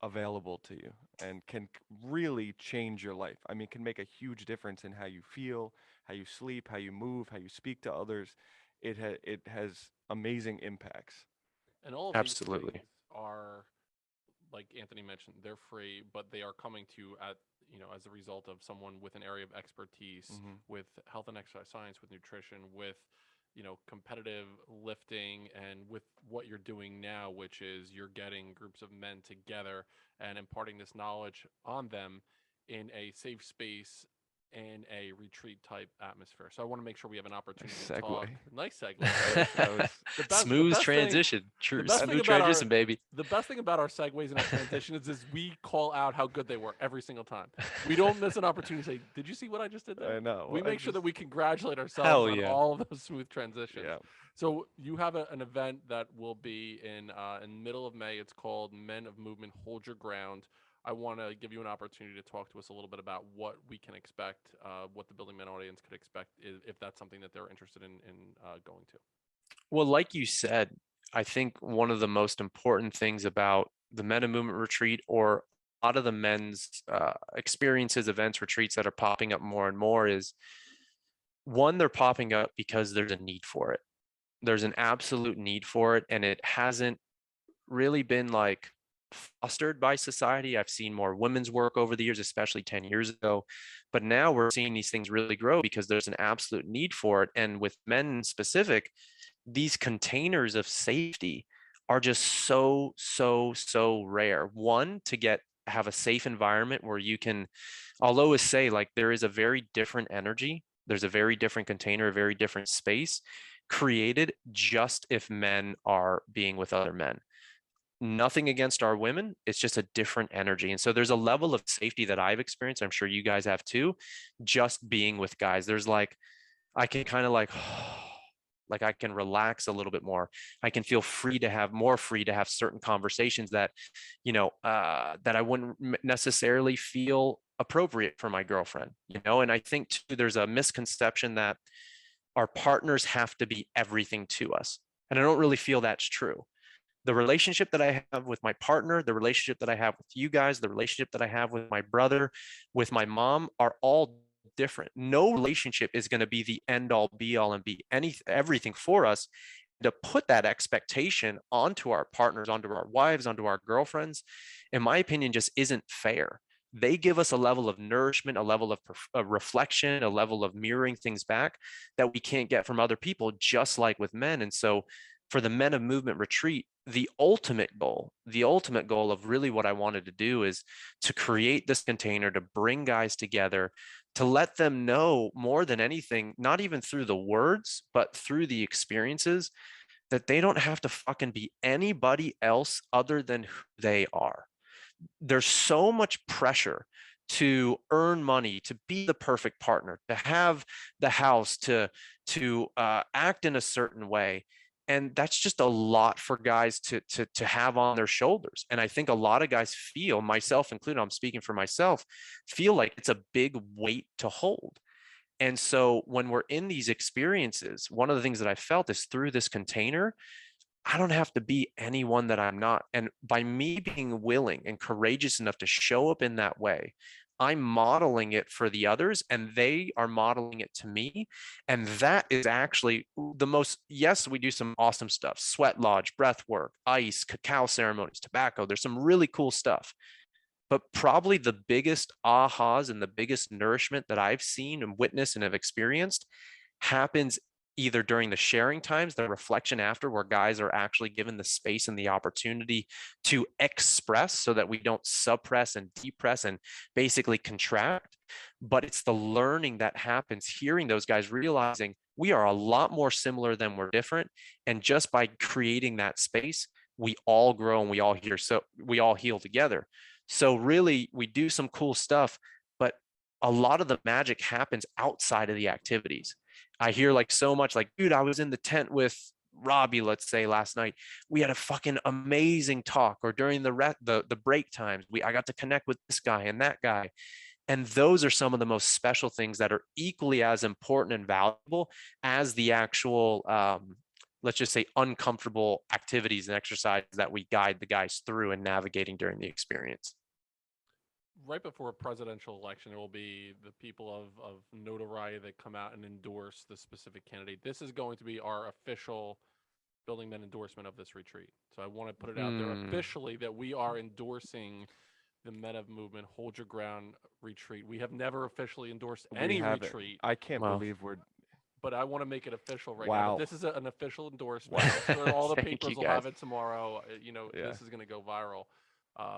available to you and can really change your life. I mean, can make a huge difference in how you feel, how you sleep, how you move, how you speak to others. It has amazing impacts. And all of these Absolutely. things are, like Anthony mentioned, they're free, but they are coming to you at, as a result of someone with an area of expertise, with health and exercise science, with nutrition, with, competitive lifting, and with what you're doing now, which is you're getting groups of men together and imparting this knowledge on them in a safe space, in a retreat type atmosphere. So I want to make sure we have an opportunity to talk. Nice segue. That was Smooth transition. True. Smooth transition, baby. The best thing about our segues and our transitions is we call out how good they were every single time. We don't miss an opportunity to say, "Did you see what I just did there?" I know. We make sure that we congratulate Hell ourselves on yeah. all of those smooth transitions. Yeah. So you have an event that will be in middle of May. It's called Men of Movement Hold Your Ground. I want to give you an opportunity to talk to us a little bit about what we can expect, what the Building Men audience could expect, if that's something that they're interested in going to. Well, like you said, I think one of the most important things about the Men of Movement retreat, or a lot of the men's experiences, events, retreats that are popping up more and more, is one, they're popping up because there's a need for it. There's an absolute need for it, and it hasn't really been like fostered by society. I've seen more women's work over the years, especially 10 years ago, but now we're seeing these things really grow because there's an absolute need for it. And with men in specific, these containers of safety are just so rare. One, to have a safe environment where you can, I'll always say, like, there is a very different energy, there's a very different container, a very different space created just if men are being with other men. Nothing against our women, it's just a different energy. And so there's a level of safety that I've experienced, I'm sure you guys have too, just being with guys. There's like, I can kind of like I can relax a little bit more. I can feel free to have certain conversations that, that I wouldn't necessarily feel appropriate for my girlfriend, And I think too, there's a misconception that our partners have to be everything to us. And I don't really feel that's true. The relationship that I have with my partner, the relationship that I have with you guys, the relationship that I have with my brother, with my mom, are all different. No relationship is going to be the end all be all and be everything for us. To put that expectation onto our partners, onto our wives, onto our girlfriends, in my opinion, just isn't fair. They give us a level of nourishment, a level of reflection, a level of mirroring things back that we can't get from other people, just like with men. And so for the Men of Movement retreat, the ultimate goal of really what I wanted to do is to create this container to bring guys together, to let them know more than anything, not even through the words, but through the experiences, that they don't have to fucking be anybody else other than who they are. There's so much pressure to earn money, to be the perfect partner, to have the house, to act in a certain way, and that's just a lot for guys to have on their shoulders. And I think a lot of guys feel, myself included, I'm speaking for myself, feel like it's a big weight to hold. And so when we're in these experiences, one of the things that I felt is through this container, I don't have to be anyone that I'm not. And by me being willing and courageous enough to show up in that way, I'm modeling it for the others and they are modeling it to me. And that is actually the most, yes, we do some awesome stuff, sweat lodge, breath work, ice, cacao ceremonies, tobacco. There's some really cool stuff. But probably the biggest ahas and the biggest nourishment that I've seen and witnessed and have experienced happens either during the sharing times, the reflection after, where guys are actually given the space and the opportunity to express so that we don't suppress and depress and basically contract. But it's the learning that happens, hearing those guys realizing we are a lot more similar than we're different. And just by creating that space, we all grow and we all heal. So we all heal together. So really, we do some cool stuff, but a lot of the magic happens outside of the activities. I hear like so much like, dude, I was in the tent with Robbie, let's say last night. We had a fucking amazing talk, or during the break times, I got to connect with this guy and that guy. And those are some of the most special things that are equally as important and valuable as the actual let's just say uncomfortable activities and exercises that we guide the guys through and navigating during the experience. Right before a presidential election, there will be the people of notoriety that come out and endorse the specific candidate. This is going to be our official Building Men endorsement of this retreat. So I want to put it out there officially that we are endorsing the Men of Movement Hold Your Ground retreat. We have never officially endorsed any retreat. I can't believe we're... But I want to make it official right now. Wow. But this is an official endorsement. I'm sure all the papers will have it tomorrow. This is going to go viral.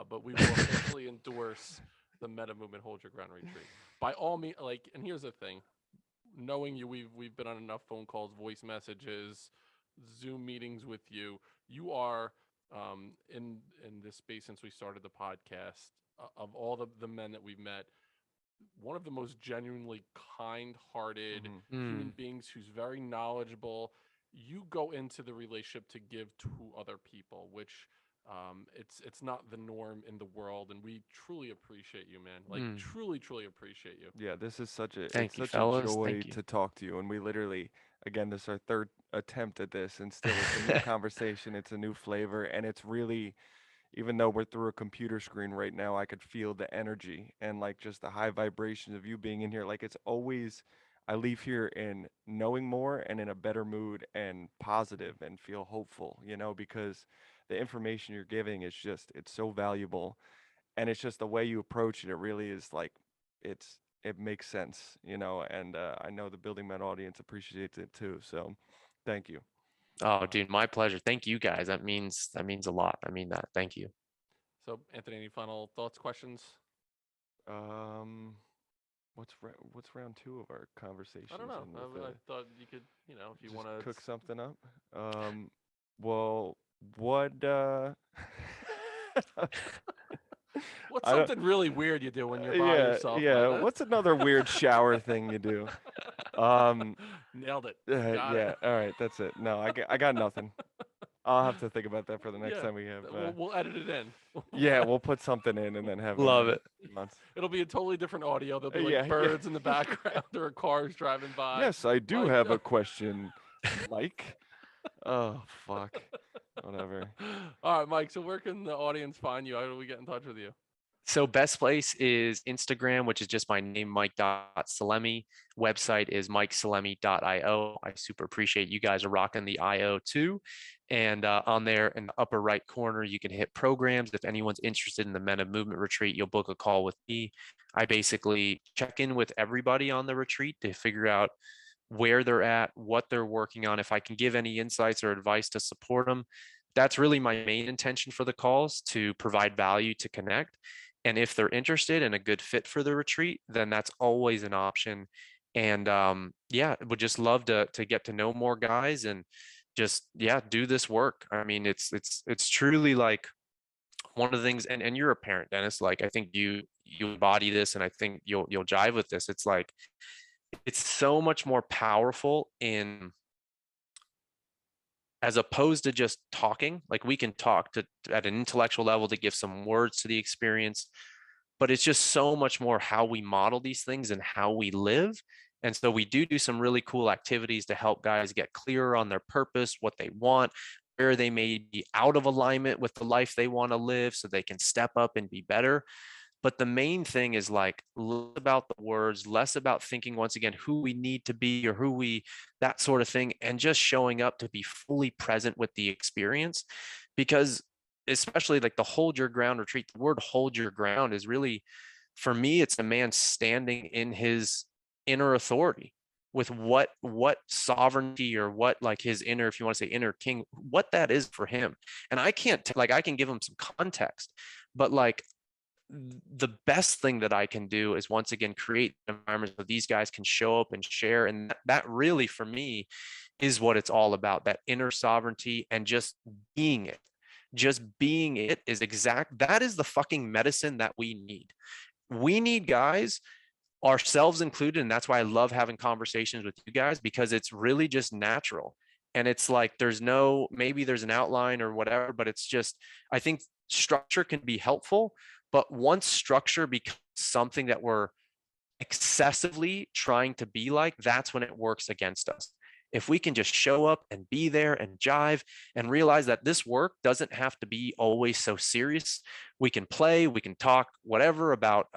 But we will officially endorse the Meta Movement Hold Your Ground retreat. By all means, and here's the thing. Knowing you, we've been on enough phone calls, voice messages, Zoom meetings with you. You are in this space since we started the podcast. Of all the men that we've met, one of the most genuinely kind-hearted human beings who's very knowledgeable. You go into the relationship to give to other people, which it's not the norm in the world, and we truly appreciate you, man. Truly appreciate you. Yeah, this is such a Thank you, such fellas. a joy Thank you. to talk to you, and we literally, again, this is our third attempt at this, and still it's a new conversation, it's a new flavor, and it's really, even though we're through a computer screen right now, I could feel the energy and like just the high vibrations of you being in here. Like it's always, I leave here in knowing more and in a better mood and positive and feel hopeful, because the information you're giving is just, it's so valuable. And it's just the way you approach it. It really is like, it makes sense, and I know the Building Men audience appreciates it too. So thank you. Oh, dude, my pleasure. Thank you guys. That means a lot. I mean that. Thank you. So, Anthony, any final thoughts, questions? What's round two of our conversation? I don't know. I thought you could, if you want to cook something up. Well, what? What's something really weird you do when you're by yourself? Yeah. What's another weird shower thing you do? Nailed it. Yeah. All right. That's it. No, I got nothing. I'll have to think about that for the next time we have. We'll edit it in. Yeah, we'll put something in and then have. Love it. It'll be a totally different audio. There'll be birds in the background or cars driving by. Yes, I do have a question, Mike. Oh fuck. Whatever. All right, Mike. So where can the audience find you? How do we get in touch with you? So best place is Instagram, which is just my name, Mike.Salemi. Website is MikeSalemi.io. I super appreciate you guys are rocking the IO too. And on there in the upper right corner, you can hit programs. If anyone's interested in the Men of Movement retreat, you'll book a call with me. I basically check in with everybody on the retreat to figure out where they're at, what they're working on, if I can give any insights or advice to support them. That's really my main intention for the calls, to provide value, to connect. And if they're interested and a good fit for the retreat, then that's always an option. And yeah, would just love to get to know more guys and just, yeah, do this work. I mean, it's truly like one of the things, and you're a parent, Dennis, like I think you embody this, and I think you'll jive with this. It's like it's so much more powerful in, as opposed to just talking. Like we can talk to at an intellectual level to give some words to the experience, but it's just so much more how we model these things and how we live. And so we do some really cool activities to help guys get clearer on their purpose, what they want, where they may be out of alignment with the life they want to live so they can step up and be better. But the main thing is like less about the words, less about thinking once again who we need to be or who we, that sort of thing, and just showing up to be fully present with the experience. Because especially like the hold your ground retreat, the word hold your ground is really, for me, it's a man standing in his inner authority with what sovereignty or what like his inner, if you want to say inner king, what that is for him. And I can't like I can give him some context, but like the best thing that I can do is once again create environments where these guys can show up and share. And that really for me is what it's all about, that inner sovereignty and just being it. Just being it is that is the fucking medicine that we need. We need guys, ourselves included, and that's why I love having conversations with you guys, because it's really just natural. And it's like there's no, maybe there's an outline or whatever, but it's just, I think structure can be helpful, but once structure becomes something that we're excessively trying to be like, that's when it works against us. If we can just show up and be there and jive and realize that this work doesn't have to be always so serious. We can play, we can talk, whatever about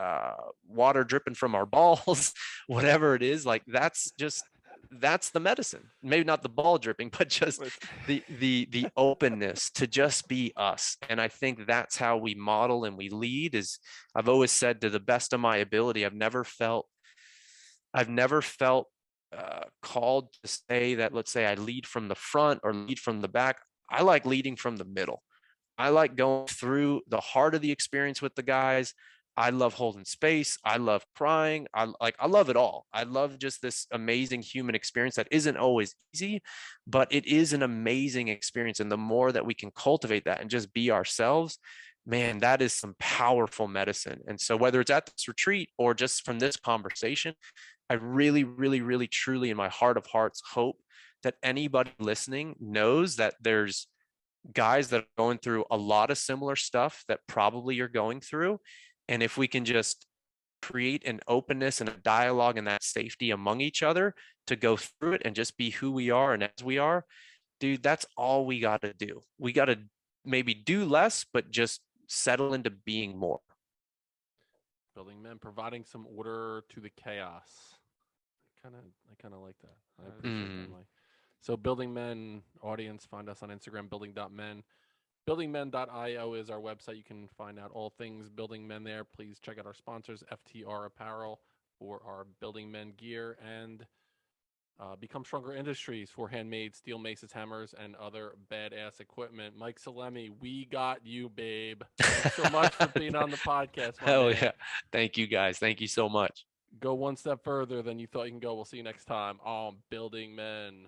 water dripping from our balls, whatever it is, like that's the medicine. Maybe not the ball dripping, but just the openness to just be us. And I think that's how we model and we lead. Is I've always said, to the best of my ability, I've never felt called to say that, let's say I lead from the front or lead from the back. I like leading from the middle. I like going through the heart of the experience with the guys. I love holding space. I love crying. I love it all. I love just this amazing human experience that isn't always easy, but it is an amazing experience. And the more that we can cultivate that and just be ourselves, man, that is some powerful medicine. And so whether it's at this retreat or just from this conversation, I really, really, really, truly in my heart of hearts hope that anybody listening knows that there's guys that are going through a lot of similar stuff that probably you're going through. And if we can just create an openness and a dialogue and that safety among each other to go through it and just be who we are and as we are, dude, that's all we got to do. We got to maybe do less, but just settle into being more. Building men, providing some order to the chaos. I kind of like that. I appreciate that, Mike. So Building Men audience, find us on Instagram, building.men. Buildingmen.io is our website. You can find out all things Building Men there. Please check out our sponsors, FTR Apparel, for our Building Men gear, and Become Stronger Industries for handmade steel maces, hammers, and other badass equipment. Mike Salemi, we got you, babe. Thanks so much for being on the podcast. Hell yeah. Thank you, guys. Thank you so much. Go one step further than you thought you can go. We'll see you next time on Building Men.